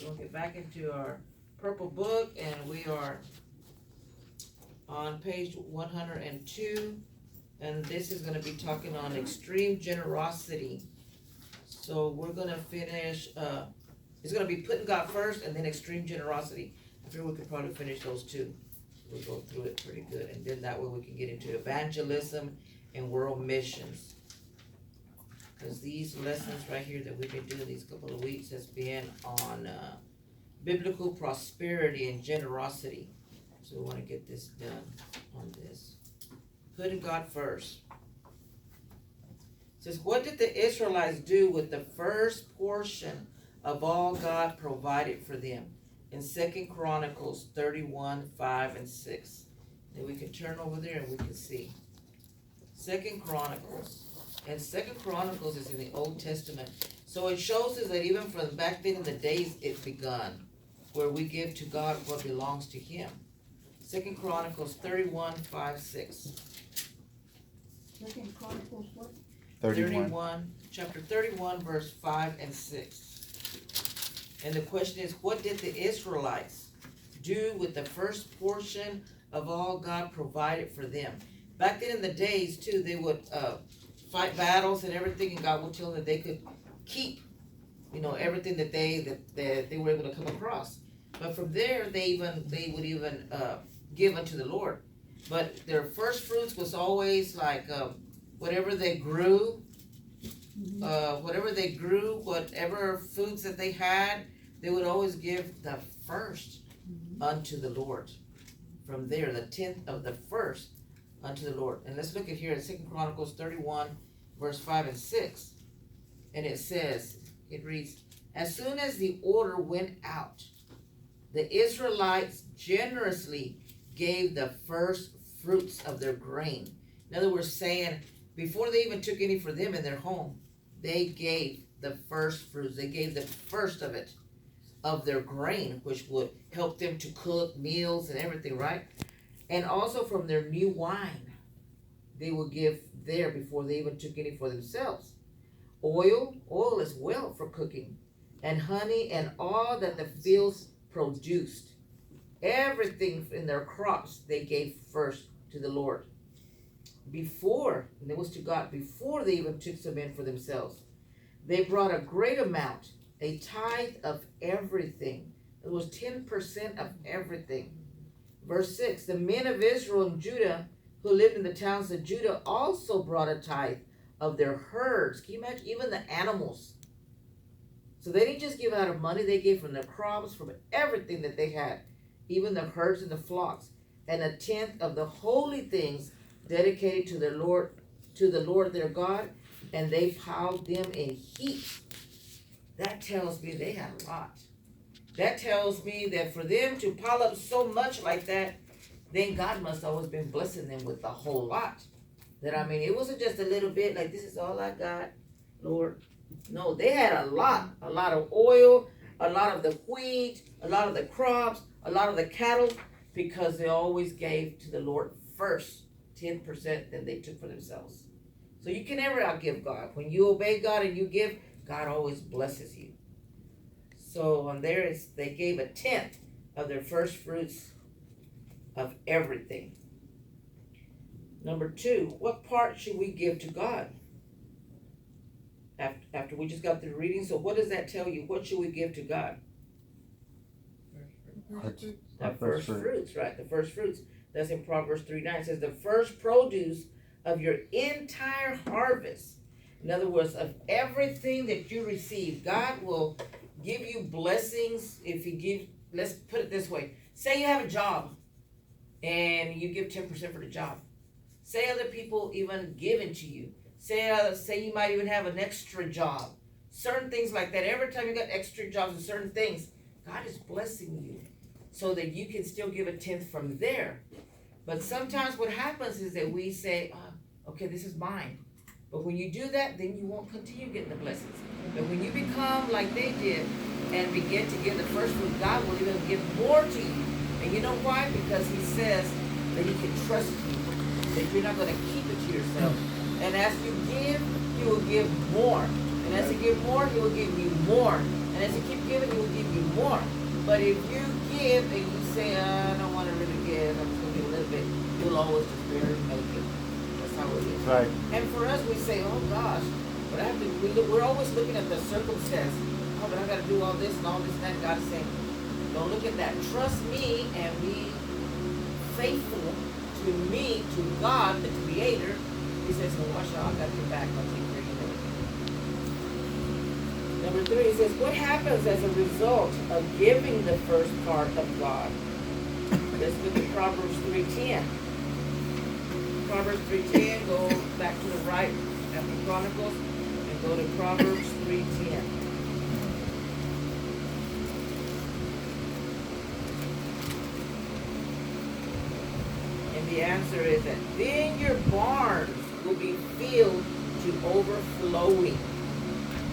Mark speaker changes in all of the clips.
Speaker 1: We're going to get back into our purple book, and we are on page 102, and this is going to be talking on extreme generosity. So we're going to finish, it's going to be putting God first and then extreme generosity. I figure we could probably finish those two. We'll go through it pretty good, and then that way we can get into evangelism and world missions. Because these lessons right here that we've been doing these couple of weeks has been on biblical prosperity and generosity. So we want to get this done on this. Putting God first. It says, what did the Israelites do with the first portion of all God provided for them? In 2 Chronicles 31, 5 and 6. And we can turn over there and we can see. 2 Chronicles. And 2 Chronicles is in the Old Testament. So it shows us that even from back then in the days it begun, where we give to God what belongs to Him. 2 Chronicles 31, 5, 6.
Speaker 2: 2 Chronicles what?
Speaker 1: 31. Chapter 31, verse 5 and 6. And the question is, what did the Israelites do with the first portion of all God provided for them? Back then in the days, too, they would fight battles and everything, and God would tell them that they could keep, everything that they were able to come across. But from there, they would even give unto the Lord. But their first fruits was always like whatever they grew, whatever foods that they had, they would always give the first unto the Lord. From there, the 10th of the first unto the Lord. And let's look at here in 2 Chronicles 31, verse 5 and 6. And it reads, as soon as the order went out, the Israelites generously gave the first fruits of their grain. In other words, saying, before they even took any for them in their home, they gave the first fruits. They gave the first of it, of their grain, which would help them to cook meals and everything, right? And also from their new wine, they would give there before they even took any for themselves. Oil as well for cooking, and honey and all that the fields produced. Everything in their crops they gave first to the Lord. Before, and it was to God, before they even took some in for themselves. They brought a great amount, a tithe of everything. It was 10% of everything. Verse 6, the men of Israel and Judah who lived in the towns of Judah also brought a tithe of their herds. Can you imagine? Even the animals. So they didn't just give out of money, they gave from their crops, from everything that they had, even the herds and the flocks, and 1/10 of the holy things dedicated to the Lord their God, and they piled them in heaps. That tells me they had a lot. That tells me that for them to pile up so much like that, then God must have always been blessing them with a whole lot. It wasn't just a little bit, like this is all I got, Lord. No, they had a lot of oil, a lot of the wheat, a lot of the crops, a lot of the cattle, because they always gave to the Lord first, 10%, then they took for themselves. So you can never outgive God. When you obey God and you give, God always blesses you. So on there, they gave 1/10 of their first fruits of everything. Number 2, what part should we give to God? After we just got through reading, so what does that tell you? What should we give to God? The first fruits, right? The first fruits. That's in Proverbs 3:9. It says the first produce of your entire harvest. In other words, of everything that you receive, God will give you blessings if you give. Let's put it this way. Say you have a job and you give 10% for the job. Say other people even give it to you. Say you might even have an extra job. Certain things like that. Every time you got extra jobs and certain things, God is blessing you so that you can still give 1/10 from there. But sometimes what happens is that we say, okay, this is mine. But when you do that, then you won't continue getting the blessings. But when you become like they did and begin to give the first fruit, God will even give more to you. And you know why? Because He says that He can trust you, that you're not going to keep it to yourself. And as you give, He will give more. And as He gives more, He will give you more. And And as you keep giving, He will give you more. But if you give and you say, I don't want to really give, I'm just going to give a little bit, you'll always just barely make it. That's how it is.
Speaker 3: Right.
Speaker 1: And for us, we say, oh gosh, but I have to, we're always looking at the circumstance. Oh, but I got to do all this and all this and that. God is saying, don't look at that. Trust me and be faithful to me, to God, the Creator. He says, no, watch out, I got your back. I'll take care of you. Number 3, he says, what happens as a result of giving the first part of God? Let's look at Proverbs 3:10. Proverbs 3:10, go back to the right after Chronicles and go to Proverbs 3:10. And the answer is that then your barns will be filled to overflowing,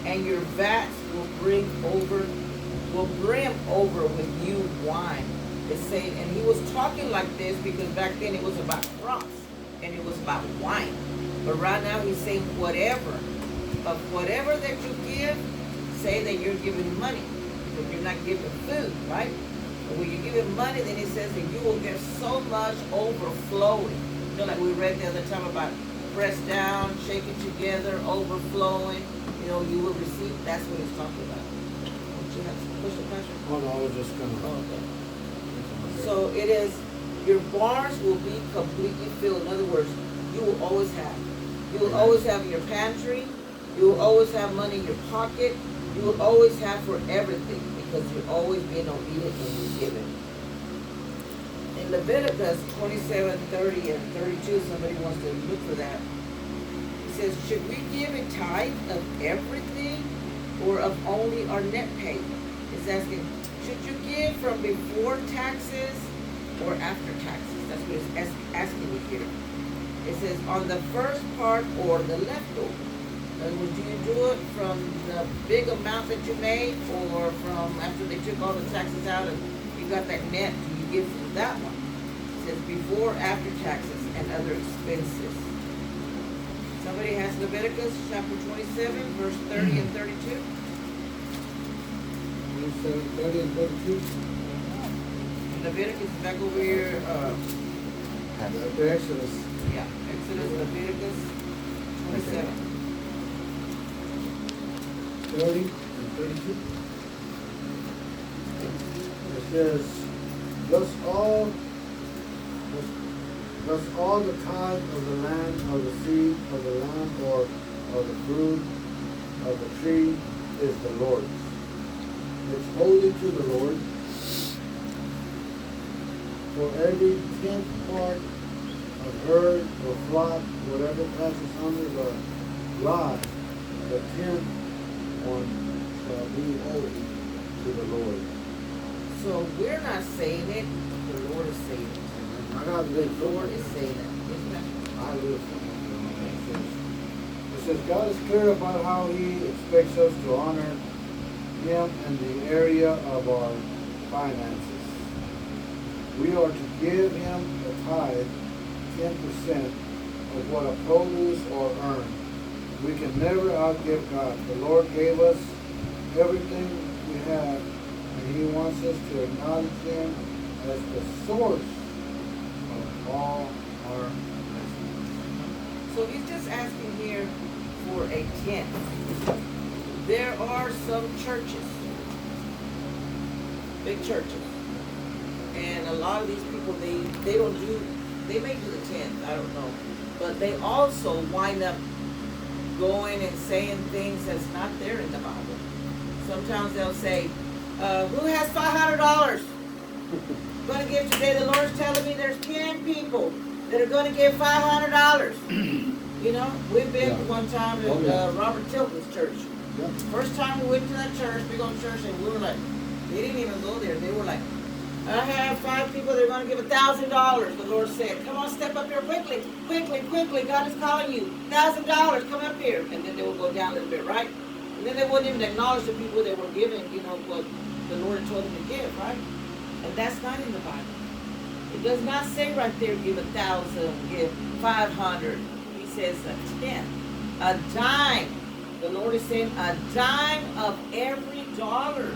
Speaker 1: and your vats will brim over with new wine. It's saying, and he was talking like this because back then it was about crops and it was about wine. But right now he's saying whatever that you give, say that you're giving money, because you're not giving food, right? But when you give him money, then he says that you will get so much overflowing. You know, like we read the other time about pressed down, shaken together, overflowing. You know, you will receive. That's what he's talking about. Don't you have to push the pressure?
Speaker 3: Oh, no, I was just gonna.
Speaker 1: Oh, okay. So it is, your barns will be completely filled. In other words, you will always have. You will always have in your pantry. You will always have money in your pocket. You will always have for everything because you're always being obedient when you give it. In Leviticus 27:30 and 32, somebody wants to look for that. It says, should we give a tithe of everything or of only our net pay? It's asking, should you give from before taxes or after taxes? That's what it's asking you here. It says on the first part or the leftover. In other words, do you do it from the big amount that you made or from after they took all the taxes out and you got that net, do you give from that one? It says before, after taxes and other expenses. Somebody has Leviticus chapter 27, verse 30 and 32.
Speaker 3: 30 and 32.
Speaker 1: Leviticus, back over here,
Speaker 3: After Exodus.
Speaker 1: yeah, Exodus, Leviticus 27.
Speaker 3: 30 and 32. It says, thus all the tithe of the land, of the seed, of the land, or of the fruit of the tree is the Lord's. It's holy to the Lord. For every 10th part of herd or flock, whatever passes under the rod, the 10th one shall be holy to the Lord.
Speaker 1: So we're not saying it, the Lord is saying it.
Speaker 3: I got to live
Speaker 1: The Lord is saying it. Isn't that?
Speaker 3: I live. It says God is clear about how He expects us to honor Him in the area of our finances. We are to give Him a tithe, 10% of what a produce or earn. We can never outgive God. The Lord gave us everything we have, and He wants us to acknowledge Him as the source of all our blessings.
Speaker 1: So he's just asking here for a 10th. There are some churches, big churches, and a lot of these people, they may do the 10th, I don't know, but they also wind up going and saying things that's not there in the Bible. Sometimes they'll say, who has $500? Going to give today. The Lord's telling me there's 10 people that are going to give $500. You know, we've been one time at Robert Tilton's church.
Speaker 3: Yeah.
Speaker 1: First time we went to that church, big old church, and we were like, they didn't even go there. They were like, I have 5 people that are going to give $1,000. The Lord said, come on, step up here quickly, quickly, quickly. God is calling you. $1,000, come up here. And then they would go down a little bit, right? And then they wouldn't even acknowledge the people that were giving, you know, what the Lord told them to give, right? And that's not in the Bible. It does not say right there, give 1,000, give 500. He says a 10, a dime. The Lord is saying a dime of every dollar.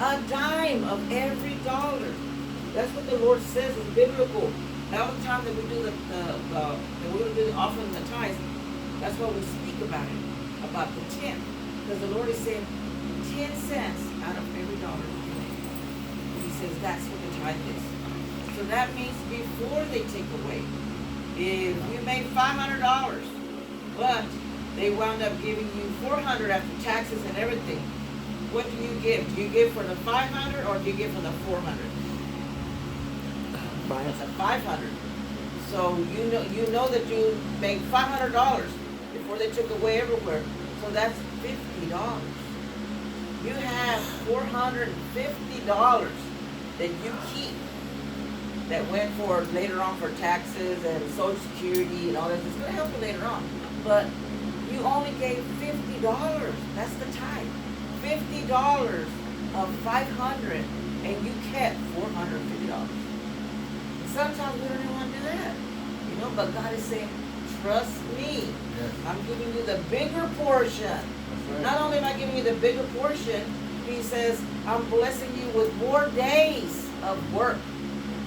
Speaker 1: A dime of every dollar. That's what the Lord says is biblical. All the time that we do that we're going to do the offering and the tithes, that's why we speak about it, about the tenth. Because the Lord is saying 10 cents out of every dollar you make. He says that's what the tithe is. So that means before they take away, if you made $500, but they wound up giving you $400 after taxes and everything, what do you give? Do you give for the $500 or do you give for the $400? It's a $500. So you know that you made $500 before they took away everywhere. So that's $50. You have $450 that you keep that went for later on for taxes and Social Security and all that. It's going to help you later on. But you only gave $50. That's the tithe. $50 of $500 and you kept $450. Sometimes we don't even want to do that. You know, but God is saying, trust me. Yes. I'm giving you the bigger portion. Right. Not only am I giving you the bigger portion, he says, I'm blessing you with more days of work.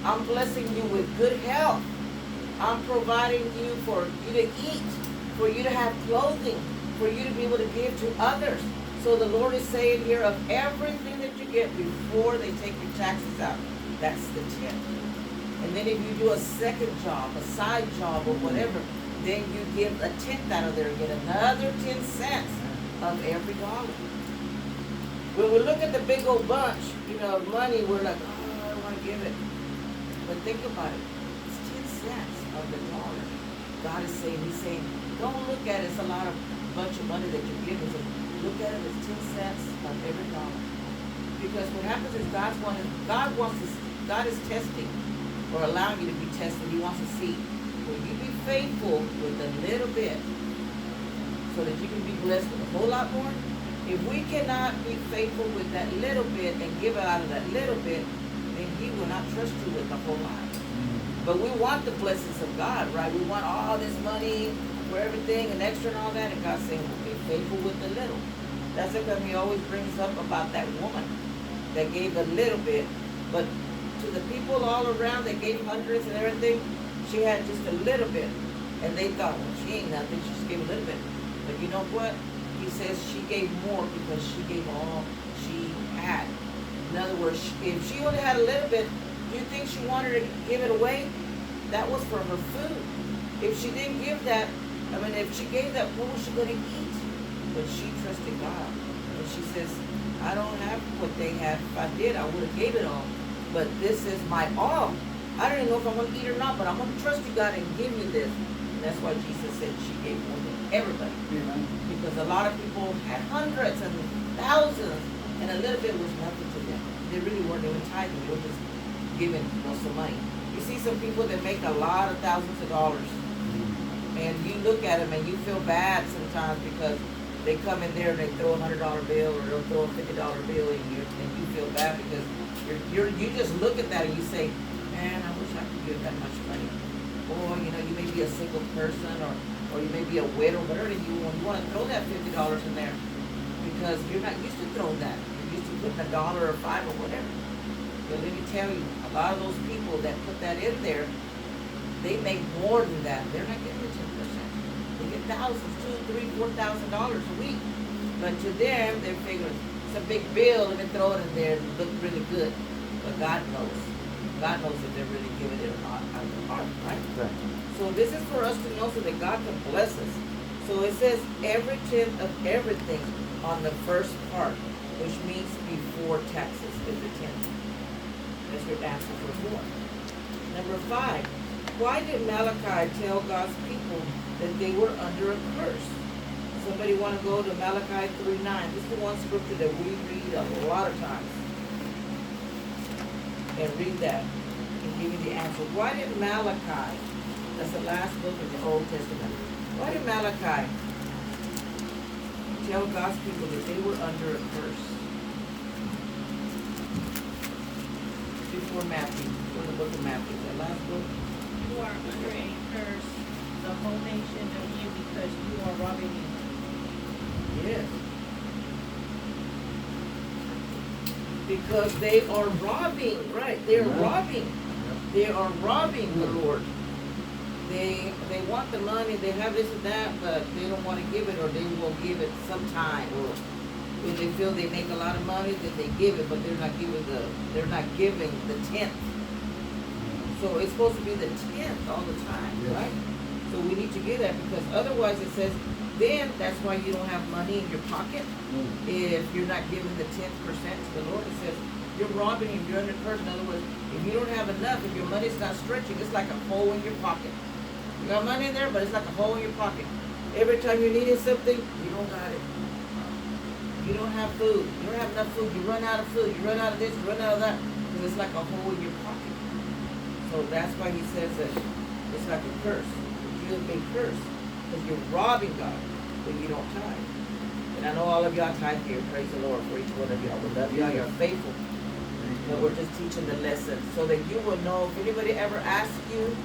Speaker 1: I'm blessing you with good health. I'm providing you for you to eat, for you to have clothing, for you to be able to give to others. So the Lord is saying here, of everything that you get before they take your taxes out, that's the 10th. And then if you do a second job, a side job or whatever, then you give a 10th out of there and get another 10 cents of every dollar. When we look at the big old bunch, you know, of money, we're like, oh, I don't want to give it. But think about it. It's 10 cents of the dollar. God is saying, he's saying, don't look at it as a lot of bunch of money that you're giving. Look at it as 10 cents of every dollar. Because what happens is God is testing or allowing you to be tested. He wants to see, will you be faithful with a little bit so that you can be blessed with a whole lot more? If we cannot be faithful with that little bit and give out of that little bit, then he will not trust you with the whole lot. But we want the blessings of God, right? We want all this money for everything and extra and all that. And God's saying, well, be faithful with the little. That's because he always brings up about that woman that gave a little bit. But to the people all around that gave hundreds and everything, she had just a little bit. And they thought, well, she ain't nothing. She just gave a little bit. But you know what? He says she gave more because she gave all she had. In other words, if she only had a little bit, do you think she wanted to give it away? That was for her food. If she didn't give that, if she gave that, what was she going to eat? But she trusted God. And she says, I don't have what they have. If I did, I would have gave it all. But this is my all. I don't even know if I'm going to eat or not, but I'm going to trust you, God, and give you this. And that's why Jesus said she gave more than everybody. Amen. Because a lot of people had hundreds and thousands, and a little bit was nothing to them. They really weren't even tithing. They were just giving most of money. You see some people that make a lot of thousands of dollars, and you look at them and you feel bad sometimes because they come in there and they throw $100 bill or they'll throw a $50 bill and you feel bad because you just look at that and you say, man, I wish I could give that much money. Or, you know, you may be a single person or you may be a widow, whatever you want to throw that $50 in there because you're not used to throwing that. You're used to putting $1 or $5 or whatever. But let me tell you, a lot of those people that put that in there, they make more than that. They're not getting the 10%. They get thousands, $2,000, $3,000, $4,000 a week. But to them, they figure it's a big bill and they throw it in there and look really good. But God knows. God knows if they're really giving it or not out of their heart, right? So this is for us to know so that God can bless us. So it says every 10th of everything on the first part, which means before taxes is the 10th. That's your answer for 4. Number 5, why did Malachi tell God's people that they were under a curse? Somebody want to go to Malachi 3:9. This is the one scripture that we read a lot of times. And read that and give you the answer. Why did Malachi, that's the last book of the Old Testament, why did Malachi tell God's people that they were under a curse? Before Matthew, before the book of Matthew, the last book.
Speaker 4: You are under a curse, the whole nation of you, because you are robbing me.
Speaker 1: Yes. Because they are robbing, right? They are robbing. They are robbing the Lord. They want the money, they have this and that, but they don't want to give it, or they will give it sometime, or when they feel they make a lot of money, then they give it, but they're not giving the tenth. So it's supposed to be the tenth all the time, right? So we need to get that, because otherwise it says, then that's why you don't have money in your pocket. If you're not giving the 10% to the Lord, it says you're robbing and you're under curse. In other words, if you don't have enough, if your money's not stretching, it's like a hole in your pocket. You got money in there, but it's like a hole in your pocket. Every time you're needing something, you don't got it. You don't have food. You don't have enough food. You run out of food. You run out of this. You run out of that. Because it's like a hole in your pocket. So that's why he says that it's like a curse. You've been cursed because you're robbing God when you don't tithe. And I know all of y'all tithe here. Praise the Lord for each one of y'all. We love y'all. You're faithful. But we're just teaching the lesson so that you will know if anybody ever asks you.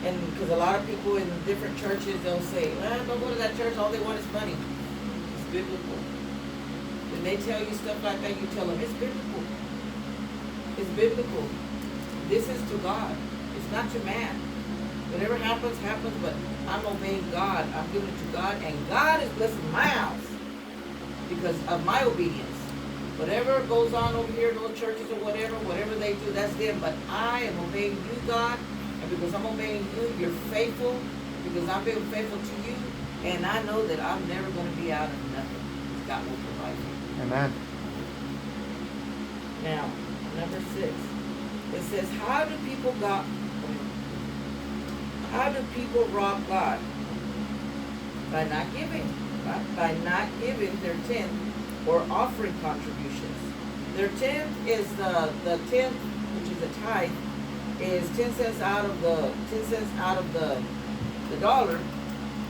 Speaker 1: And because a lot of people in different churches, they'll say, well, don't go to that church, all they want is money. It's biblical. When they tell you stuff like that, you tell them, it's biblical. It's biblical. This is to God. It's not to man. Whatever happens, happens, but I'm obeying God. I'm giving it to God, and God is blessing my house because of my obedience. Whatever goes on over here, those churches or whatever they do, that's them. But I am obeying you, God. And because I'm obeying you, you're faithful, because I'm being faithful to you, and I know that I'm never going to be out of nothing. God will provide for you.
Speaker 4: Amen.
Speaker 1: Now, number 6. It says, how do people rob God? By not giving. Right? By not giving their 10th or offering contributions. Their 10th is the 10th, which is a tithe, is 10 cents out of the dollar,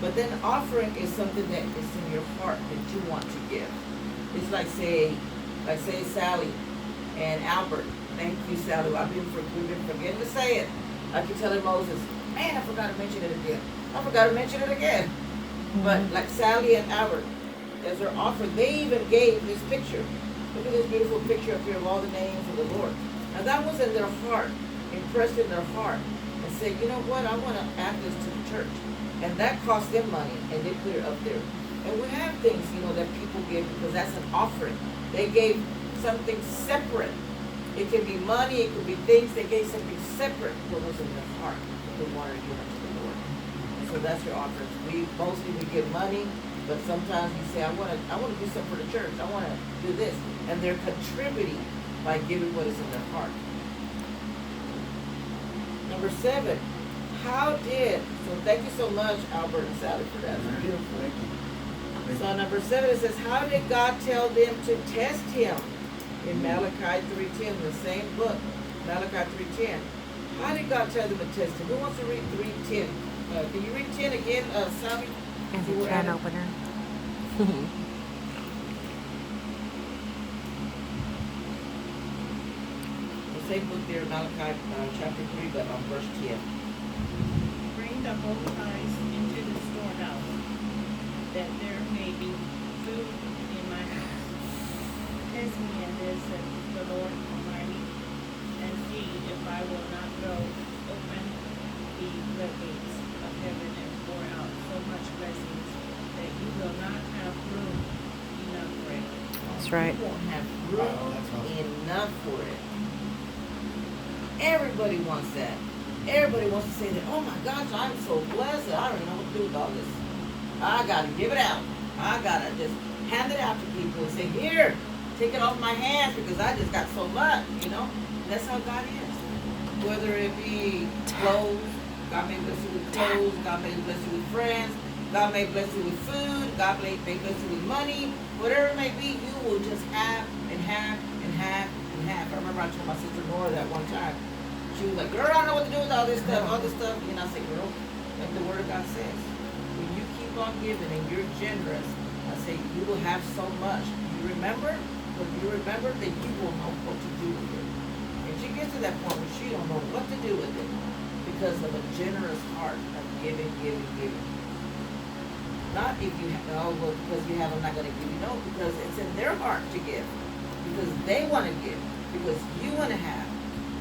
Speaker 1: but then offering is something that is in your heart that you want to give. It's like say Sally and Albert. Thank you, Sally. We've been forgetting to say it. Like you telling Moses, man, I forgot to mention it again. But like Sally and Albert, as their offering, they even gave this picture. Look at this beautiful picture up here of all the names of the Lord. Now that was in their heart. Impressed in their heart and say, you know what, I want to add this to the church. And that cost them money, and they put it up there. And we have things, that people give because that's an offering. They gave something separate. It can be money, it could be things. They gave something separate what was in their heart. They wanted to give it to the Lord. And so that's your offerings. We give money, but sometimes you say, I want to do something for the church. I want to do this. And they're contributing by giving what is in their heart. Number 7, so thank you so much, Albert and Sally, for that. It's beautiful.
Speaker 3: Thank you.
Speaker 1: So number 7, it says, how did God tell them to test him? In Malachi 3:10, the same book, Malachi 3:10. How did God tell them to test him? Who wants to read 3:10? Can you read 10 again, Sally?
Speaker 4: Is it can opener?
Speaker 1: Same book there, Malachi chapter 3, but on verse 10.
Speaker 5: Bring the whole tithes into the storehouse, that there may be food in my house. Test me in this, said the Lord Almighty, and see if I will not go open the floodgates of heaven and pour out so much blessings that you will not have room enough for it.
Speaker 4: That's right.
Speaker 1: You won't have room enough for it. Everybody wants that. Everybody wants to say that, oh my gosh, I'm so blessed that I don't even know what to do with all this. I got to give it out. I got to just hand it out to people and say, here, take it off my hands because I just got so much, That's how God is. Whether it be clothes, God may bless you with clothes, God may bless you with friends, God may bless you with food, God may bless you with money, whatever it may be, you will just have and have and have and have. I remember I told my sister Nora that one time. She was like, girl, I don't know what to do with all this stuff. And I said, girl, like the word of God says, when you keep on giving and you're generous, I say, you will have so much. You remember? But you remember that you will know what to do with it. And she gets to that point where she don't know what to do with it because of a generous heart of giving. Not if you have, oh, well, because you have, I'm not gonna give you. No, because it's in their heart to give. Because they wanna give. Because you wanna have.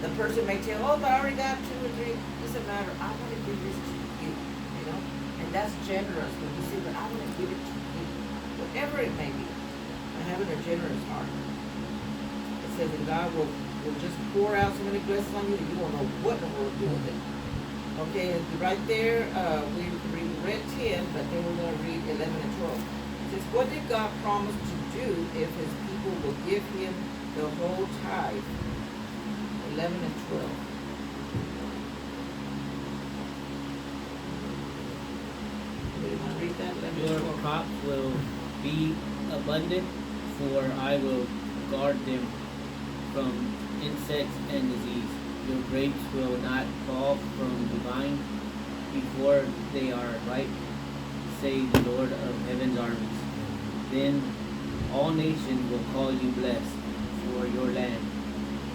Speaker 1: The person may tell, oh, but I already got 2 or 3. Doesn't matter. I wanna give this to you. You know? And that's generous when you say, but I wanna give it to you. Whatever it may be. And having a generous heart. It says that God will just pour out so many blessings on you that you won't know what in the world to do with it. Okay, right there, we read 10, but then we're going to read 11 and 12. It says, what did God promise to do if his people will give him the whole tithe? 11 and 12. Anybody want to read that? 11 and
Speaker 6: Your
Speaker 1: 12.
Speaker 6: crops will be abundant, for I will guard them from insects and disease. Your grapes will not fall from the vine before they are ripe, say the Lord of heaven's armies. Then all nations will call you blessed, for your land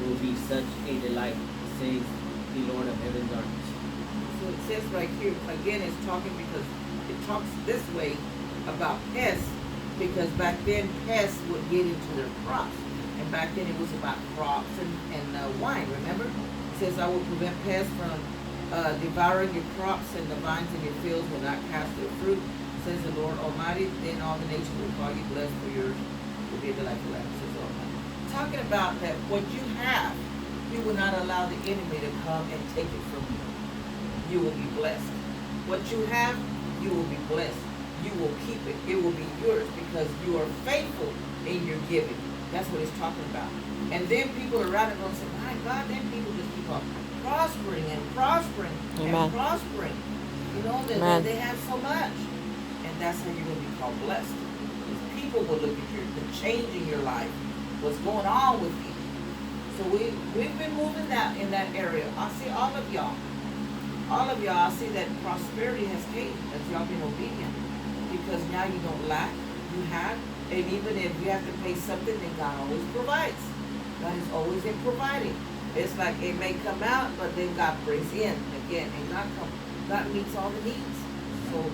Speaker 6: will be such a delight, says the Lord of heaven's armies.
Speaker 1: So it says right here, again, it's talking because it talks this way about pests, because back then pests would get into their crops. And back then it was about crops and wine, remember? It says, I will prevent pests from devouring your crops, and the vines in your fields will not cast their fruit, says the Lord Almighty. Then all the nations will call you blessed, for yours will be a delightful land, says the Almighty. Talking about that what you have, you will not allow the enemy to come and take it from you. You will be blessed. What you have, you will be blessed. You will keep it. It will be yours because you are faithful in your giving. That's what he's talking about. And then people around it going to say, my God, then people just keep on prospering and prospering
Speaker 4: Amen.
Speaker 1: and prospering. You know, they have so much. And that's how you're going to be called blessed. Because people will look at the change in your life, what's going on with you. So we've been moving in that area. I see all of y'all, I see that prosperity has came as y'all been obedient. Because now you don't lack, you have, and even if you have to pay something, then God always provides. God is always in providing. It's like it may come out, but then God brings in again, and God meets all the needs. So,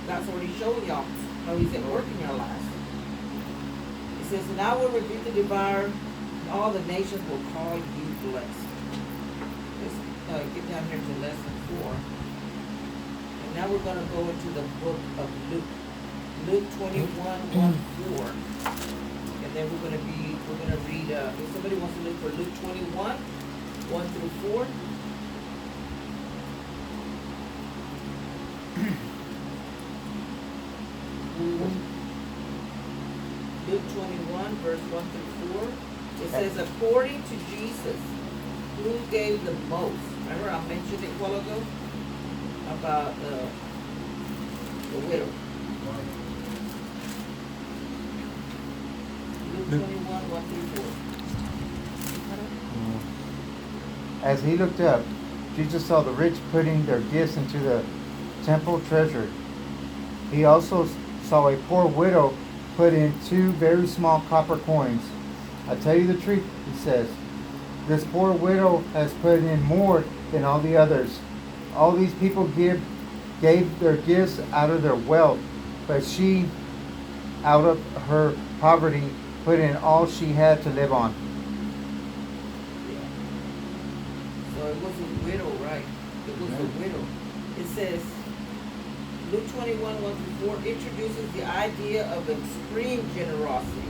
Speaker 1: God's already shown y'all how he's at work in your lives. It says, and I will rebuke the devourer, all the nations will call you blessed. Let's get down here to lesson 4. And now we're going to go into the book of Luke. Luke 21, 1-4. And then we're going to read, if somebody wants to look for Luke 21, 1-4. Luke 21, verse 1-4. It says, according to Jesus, who gave the most? Remember I mentioned it a while ago about the widow. Luke 21, 1-4.
Speaker 7: As he looked up, Jesus saw the rich putting their gifts into the temple treasury. He also saw a poor widow put in 2 very small copper coins. I tell you the truth, he says, this poor widow has put in more than all the others. All these people gave their gifts out of their wealth, but she, out of her poverty, put in all she had to live on.
Speaker 1: So it was a widow, right? It was a widow. It says, Luke 21, 1-4 introduces the idea of extreme generosity.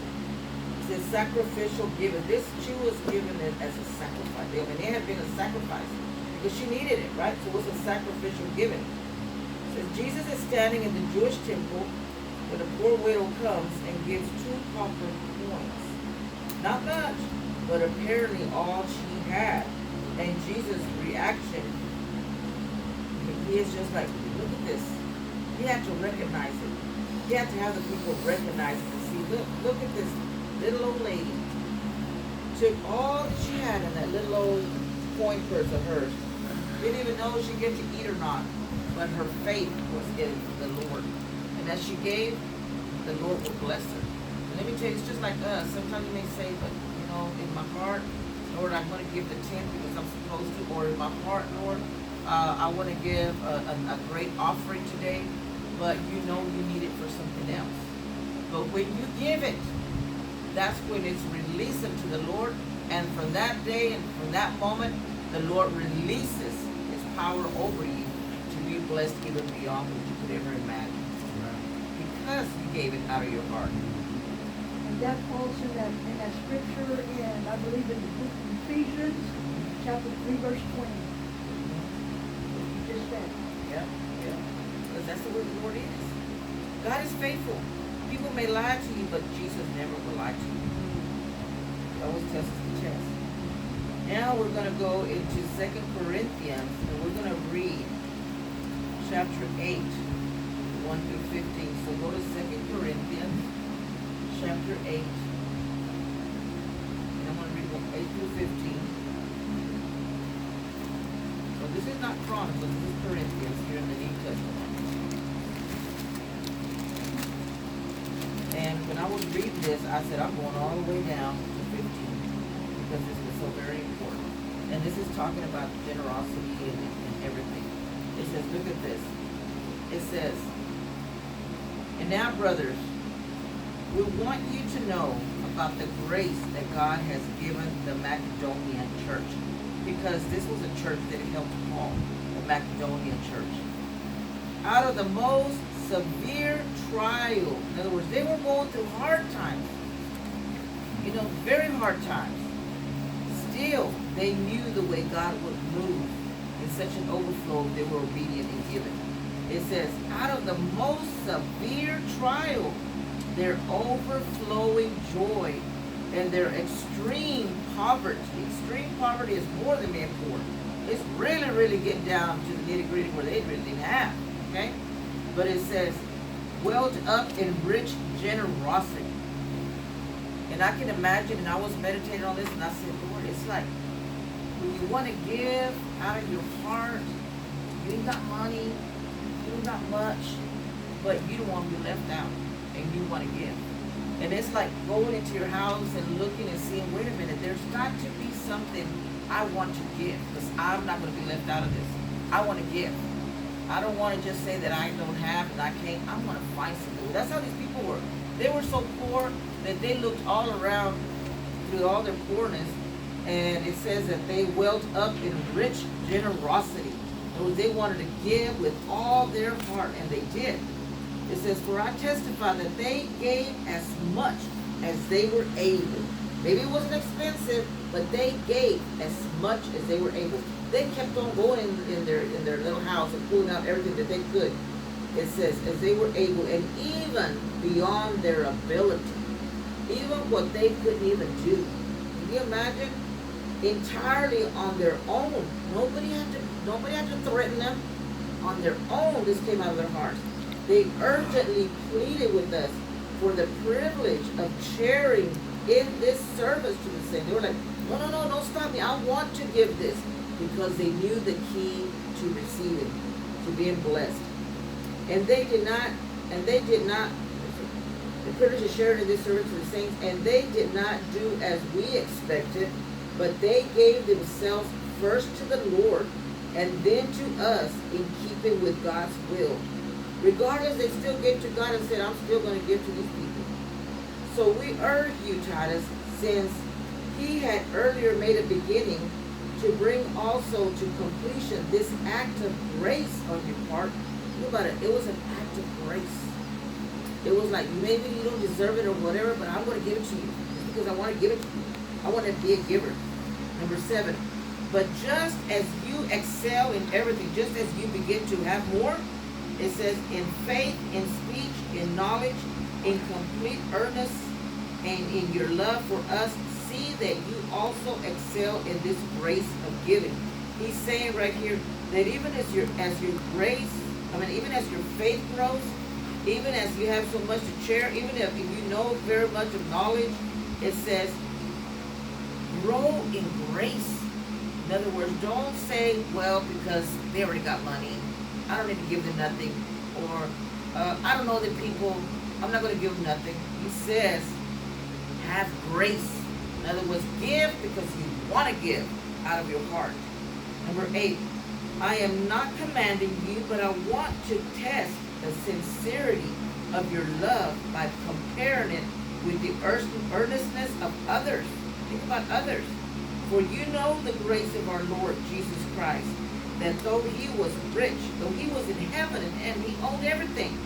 Speaker 1: It says sacrificial giving. She was given it as a sacrifice. I mean, it had been a sacrifice because she needed it, right? So it was a sacrificial giving. It says Jesus is standing in the Jewish temple when a poor widow comes and gives 2 copper coins. Not much, but apparently all she had. And Jesus' reaction, he is just like, look at this. He had to recognize it. He had to have the people recognize it and see, look at this little old lady. Took all that she had in that little old coin purse of hers. Didn't even know if she'd get to eat or not. But her faith was in the Lord. And as she gave, the Lord would bless her. And let me tell you, it's just like us. Sometimes you may say, but in my heart, Lord, I'm going to give the 10th because I'm supposed to. Or in my heart, Lord, I want to give a great offering today. but you know you need it for something else. But when you give it, that's when it's released unto the Lord, and from that day and from that moment, the Lord releases his power over you to be blessed even beyond what you could ever imagine. Because you gave it out of your heart.
Speaker 2: And that falls in that scripture in, I believe in the book of Ephesians, chapter 3, verse 20. You just said.
Speaker 1: Yeah. Because that's the way the Lord is. God is faithful. People may lie to you, but Jesus never will lie to you. He always tells us the test. Now we're going to go into 2 Corinthians, and we're going to read chapter 8, 1 through 15. So go to 2 Corinthians, chapter 8. And I'm going to read 8 through 15. So this is not Chronicles, this is Corinthians here in the New Testament. And when I was reading this, I said, I'm going all the way down to 15 because this is so very important. And this is talking about generosity and everything. It says, look at this. It says, and now, brothers, we want you to know about the grace that God has given the Macedonian church. Because this was a church that helped Paul, the Macedonian church. Out of the most severe trial. In other words, they were going through hard times. Very hard times. Still, they knew the way God would move in such an overflow if they were obedient and given. It says, out of the most severe trial, their overflowing joy and their extreme poverty. Extreme poverty is more than being poor. It's really, really getting down to the nitty-gritty where they really didn't have. Okay? But it says, welled up in rich generosity. And I can imagine, and I was meditating on this, and I said, Lord, it's like when you want to give out of your heart, you ain't got money, you ain't got much, but you don't want to be left out, and you want to give. And it's like going into your house and looking and seeing, wait a minute, there's got to be something I want to give, because I'm not going to be left out of this. I want to give. I don't want to just say that I don't have and I can't. I want to find something. That's how these people were. They were so poor that they looked all around through all their poorness, and it says that they welled up in rich generosity. They wanted to give with all their heart, and they did. It says, for I testify that they gave as much as they were able. Maybe it wasn't expensive, but they gave as much as they were able. They kept on going in their little house and pulling out everything that they could. It says, as they were able, and even beyond their ability. Even what they couldn't even do. Can you imagine? Entirely on their own. Nobody had to threaten them. On their own, this came out of their hearts. They urgently pleaded with us for the privilege of sharing in this service to the saints. They were like, no, don't stop me. I want to give this. Because they knew the key to receiving, to being blessed. And they did not, the privilege of sharing in this service to the saints, and they did not do as we expected, but they gave themselves first to the Lord and then to us in keeping with God's will. Regardless, they still gave to God and said, I'm still going to give to these people. So we urge you, Titus, since he had earlier made a beginning, to bring also to completion this act of grace on your part. Think about it. It was an act of grace. It was like, maybe you don't deserve it or whatever, but I'm going to give it to you because I want to give it to you. I want to be a giver. Number 7. But just as you excel in everything, just as you begin to have more, it says in faith, in speech, in knowledge, in complete earnest, and in your love for us, see that you also excel in this grace of giving. He's saying right here that even as your grace, even as your faith grows, even as you have so much to share, even if you know very much of knowledge, it says, grow in grace. In other words, don't say, well, because they already got money, I don't need to give them nothing. Or, I don't know the people, I'm not going to give them nothing. He says, have grace. In other words, give because you want to give out of your heart. Number 8, I am not commanding you, but I want to test the sincerity of your love by comparing it with the earnestness of others. Think about others. For you know the grace of our Lord Jesus Christ, that though he was rich, though he was in heaven and he owned everything,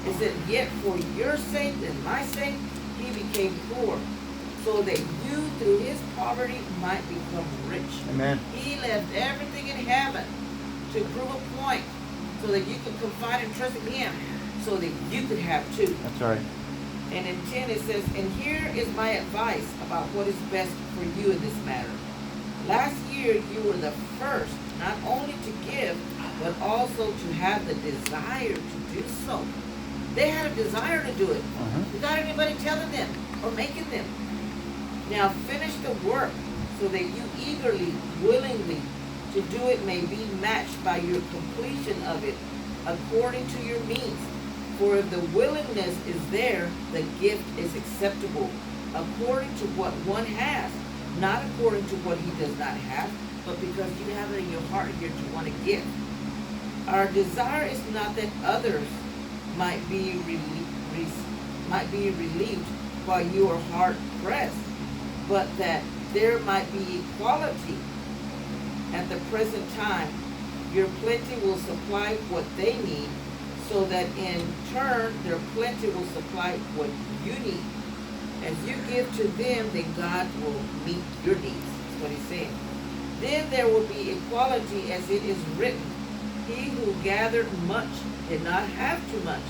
Speaker 1: it said, yet for your sake and my sake, he became poor, so that you through his poverty might become rich.
Speaker 7: Amen.
Speaker 1: He left everything in heaven to prove a point, so that you could confide and trust in him, so that you could have too.
Speaker 7: That's right.
Speaker 1: And in 10 it says, and here is my advice about what is best for you in this matter. Last year you were the first not only to give, but also to have the desire to do so. They had a desire to do it without anybody telling them or making them. Now finish the work so that you eagerly, willingly to do it may be matched by your completion of it according to your means. For if the willingness is there, the gift is acceptable according to what one has, not according to what he does not have, but because you have it in your heart here to want to give. Our desire is not that others might be relieved while you are hard pressed, but that there might be equality. At the present time, your plenty will supply what they need, so that in turn their plenty will supply what you need. As you give to them, then God will meet your needs. That's what he's saying. Then there will be equality, as it is written, he who gathered much did not have too much,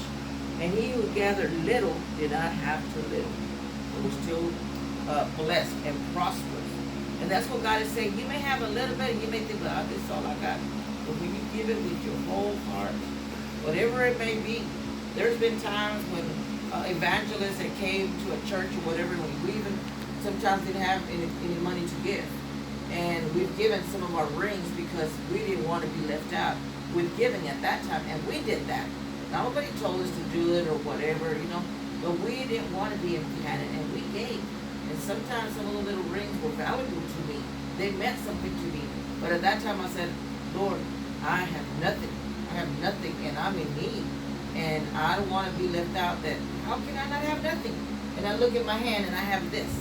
Speaker 1: and he who gathered little did not have too little. But we're still blessed and prosperous. And that's what God is saying. You may have a little bit, and you may think, well, this is all I got. But when you give it with your whole heart, whatever it may be, there's been times when evangelists that came to a church or whatever, when we even sometimes didn't have any money to give. And we've given some of our rings because we didn't want to be left out with giving at that time, and we did that. Nobody told us to do it or whatever, you know, but we didn't want to be empty-handed, and we gave. And sometimes some of the little rings were valuable to me. They meant something to me. But at that time I said, Lord, I have nothing. I have nothing, and I'm in need. And I don't want to be left out that, how can I not have nothing? And I look at my hand and I have this.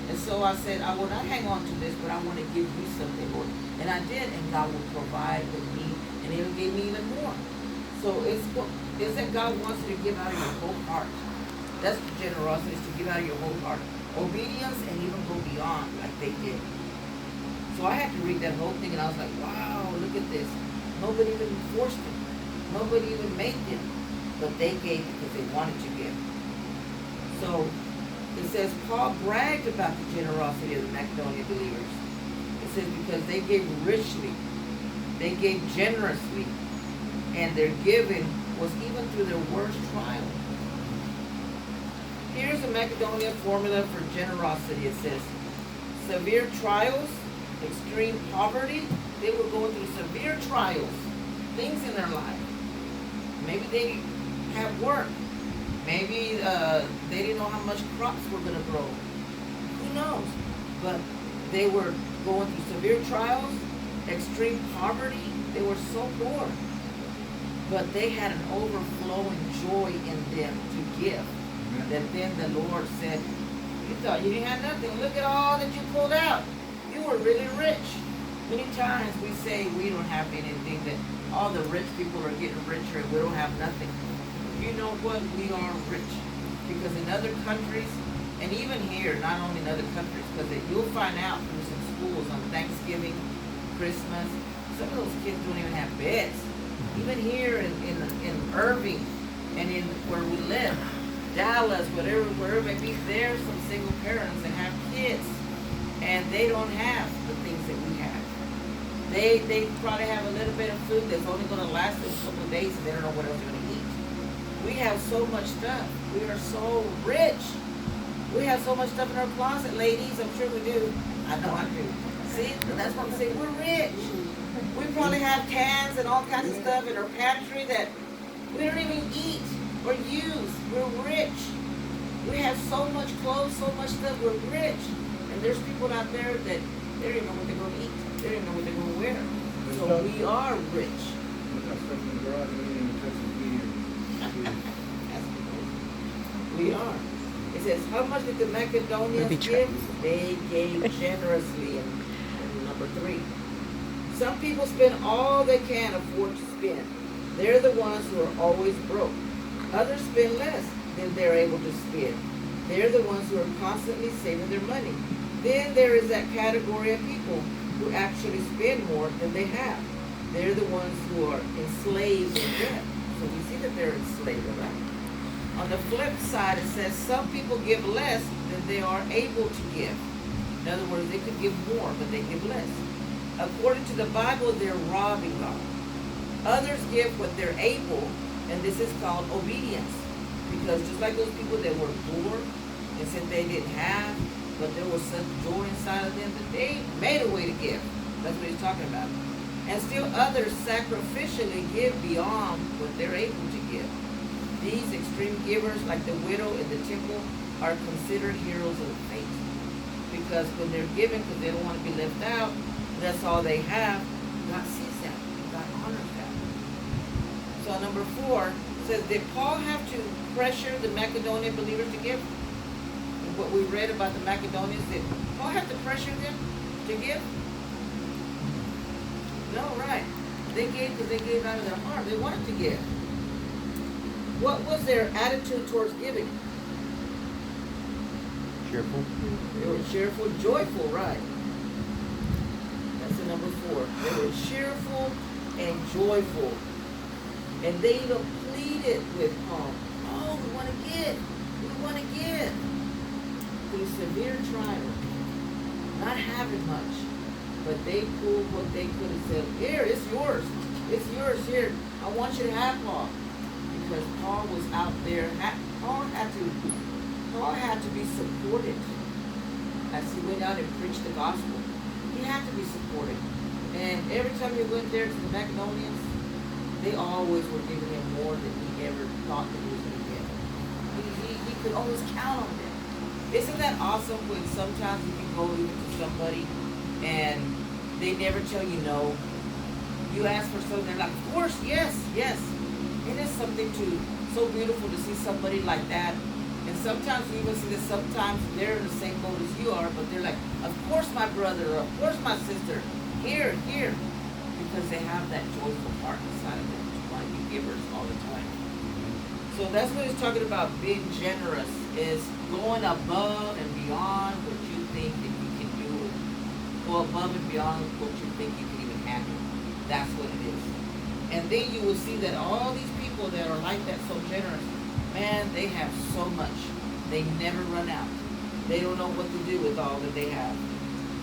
Speaker 1: And so I said, I will not hang on to this, but I want to give you something, Lord. And I did, and God will provide with me, and he'll give me even more. So it's that God wants you to give out of your whole heart. That's generosity, is to give out of your whole heart. Obedience and even go beyond like they did. So I had to read that whole thing, and I was like, wow, look at this. Nobody even forced them. Nobody even made them. But they gave because they wanted to give. So it says Paul bragged about the generosity of the Macedonian believers. It says because they gave richly, they gave generously, and their giving was even through their worst trial. Here's a Macedonian formula for generosity. It says severe trials, extreme poverty. They were going through severe trials, things in their life. Maybe they have work. Maybe they didn't know how much crops were going to grow. Who knows? But they were going through severe trials, extreme poverty. They were so poor. But they had an overflowing joy in them to give. That then the Lord said, you thought you didn't have nothing. Look at all that you pulled out. You were really rich. Many times we say we don't have anything, that all the rich people are getting richer and we don't have nothing. You know what? We are rich. Because in other countries, and even here, not only in other countries, because you'll find out through some schools on Thanksgiving, Christmas, some of those kids don't even have beds. Even here in Irving and in where we live, Dallas, wherever it may be, there's some single parents that have kids and they don't have the things that we have. They probably have a little bit of food that's only going to last them a couple of days and they don't know what else they're going to eat. We have so much stuff. We are so rich. We have so much stuff in our closet, ladies. I'm sure we do. I know I do. See, that's what I'm saying. We're rich. We probably have cans and all kinds of stuff in our pantry that we don't even eat or use. We're rich. We have so much clothes, so much stuff. We're rich. And there's people out there that they don't even know what they're going to eat. They don't even know what they're going to wear. So we are rich.
Speaker 3: confused.
Speaker 1: We are. It says, how much did the Macedonians
Speaker 4: Maybe try-
Speaker 1: give? They gave generously in number 3. Some people spend all they can afford to spend. They're the ones who are always broke. Others spend less than they're able to spend. They're the ones who are constantly saving their money. Then there is that category of people who actually spend more than they have. They're the ones who are enslaved in debt. So we see that they're enslaved, right? On the flip side, it says some people give less than they are able to give. In other words, they could give more, but they give less. According to the Bible, they're robbing God. Others give what they're able, and this is called obedience. Because just like those people that were poor and said they didn't have, but there was such joy inside of them that they made a way to give. That's what he's talking about. And still others sacrificially give beyond what they're able to give. These extreme givers, like the widow in the temple, are considered heroes of the faith. Because when they're giving, because they don't want to be left out, that's all they have, God sees that. God honors that. So number 4 says, did Paul have to pressure the Macedonian believers to give? What we read about the Macedonians, did Paul have to pressure them to give? No, right. They gave because they gave out of their heart. They wanted to give. What was their attitude towards giving?
Speaker 7: Cheerful.
Speaker 1: They were cheerful, joyful, right? That's the number 4. They were cheerful and joyful. And they even pleaded with Paul. Oh, we want to give. We want to give. Through severe trial. Not having much. But they pulled what they could and said, here, it's yours. It's yours here. I want you to have Paul. Because Paul was out there. Paul had to be supported as he went out and preached the gospel. He had to be supported. And every time he went there to the Macedonians, they always were giving him more than he ever thought that he was going to get. He could always count on them. Isn't that awesome when sometimes you can go even to somebody and they never tell you no? You ask for something, they're like, of course, yes, yes. It is something so beautiful to see somebody like that. And sometimes you even see that sometimes they're in the same boat as you are, but they're like, of course my brother, or of course my sister, here. Because they have that joyful heart inside of them to want to be givers all the time. So that's what he's talking about, being generous, is going above and beyond what you think that you can do. Go above and beyond what you think you can even handle. That's what it is. And then you will see that all these people that are like that, so generous, man, they have so much. They never run out. They don't know what to do with all that they have.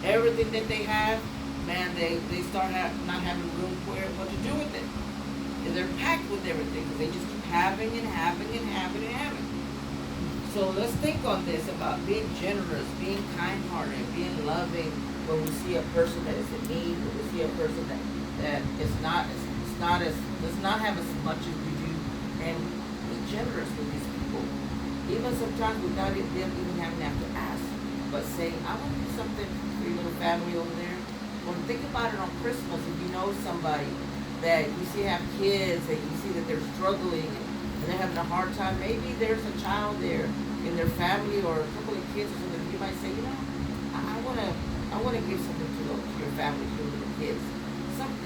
Speaker 1: Everything that they have, man, they start not having room for what to do with it. And they're packed with everything because they just keep having and having and having and having. So let's think on this about being generous, being kind-hearted, being loving when we see a person that is in need, when we see a person that does not have as much as we do, and be generous with these people. Even sometimes without them even having to ask, but saying, I want to do something for your little family over there. Or think about it on Christmas if you know somebody that you see have kids and you see that they're struggling and they're having a hard time. Maybe there's a child there in their family or a couple of kids or something. You might say, I want to give something to your family, to your little kids. Something